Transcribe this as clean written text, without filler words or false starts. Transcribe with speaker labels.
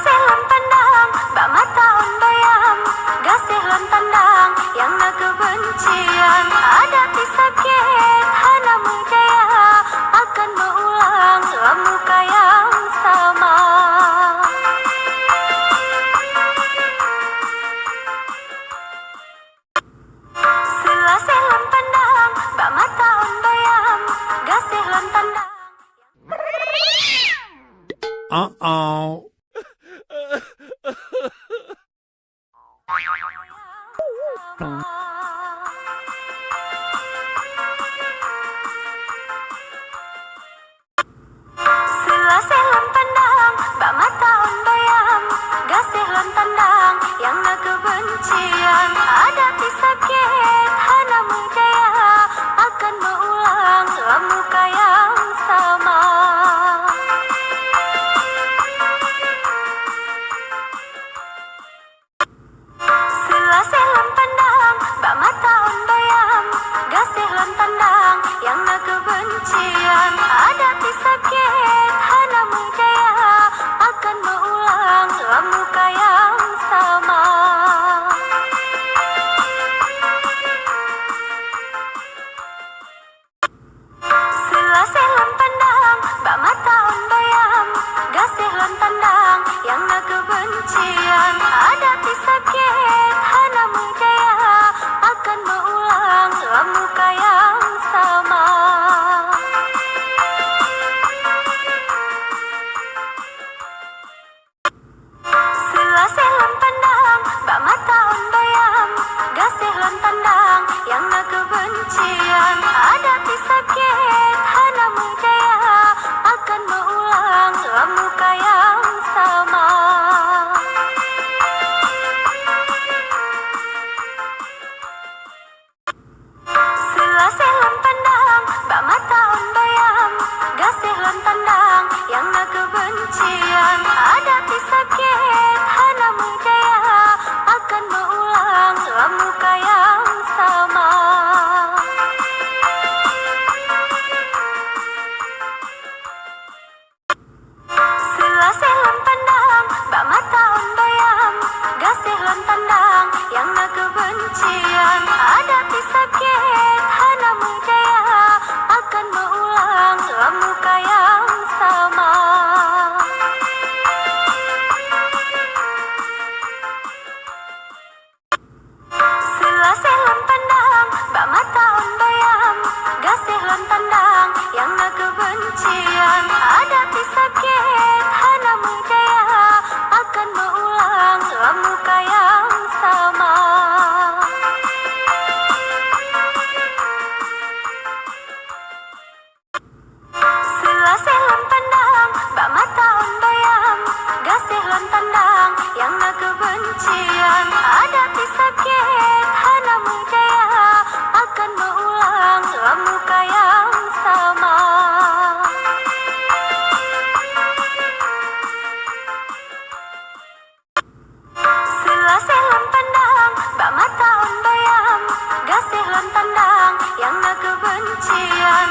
Speaker 1: Selam pandang, bak mata on bayang, gasih lan tandang, yang na kebencian, hadapi sakit, hana mujaya, akan berulang, dalam muka yang sama. Selam pandang, bak mata on bayang, gasih lan tandang.
Speaker 2: Uh-oh.
Speaker 1: Selam pandang, bak mata on bayang, gasih lan tandang, yang na kebencian, hadapi sakit, hana mujaya, akan berulang, dalam muka yang sama. Selam pandang, bak mata on bayang, gasih lan tandang, yang na kebencian, hadapi sakit, hana mujaya, akan berulang, dalam muka yang sama. Selam pandang, bak mata on bayang, gasih lan tandang, yang na kebencian, hadapi sakit, hana mujaya, akan berulang, dalam muka yang sama. Selam pandang, bak mata on bayang, gasih lan tandang, yang na kebencian, hadapi sakit, hana mujaya, akan berulang, dalam muka yang sama. Selam pandang, bak mata on bayang, gasih lan tandang, yang na kebencian, hadapi sakit, hana mujaya, akan berulang, dalam muka yang sama. Selam pandang, bak mata on bayang, gasih lan tandang, yang na kebencian, hadapi sakit, hana mujaya, akan berulang, dalam muka yang sama. Selam pandang, bak mata on bayang, gasih lan tandang, yang na kebencian, hadapi sakit, hana mujaya, akan berulang, dalam muka yang sama. Selam pandang, bak mata on bayang, gasih lan tandang, yang na kebencian, hadapi sakit, hana mujaya, akan berulang, dalam muka yang sama. Selam pandang, bak mata on bayang, gasih lan tandang, yang na kebencian,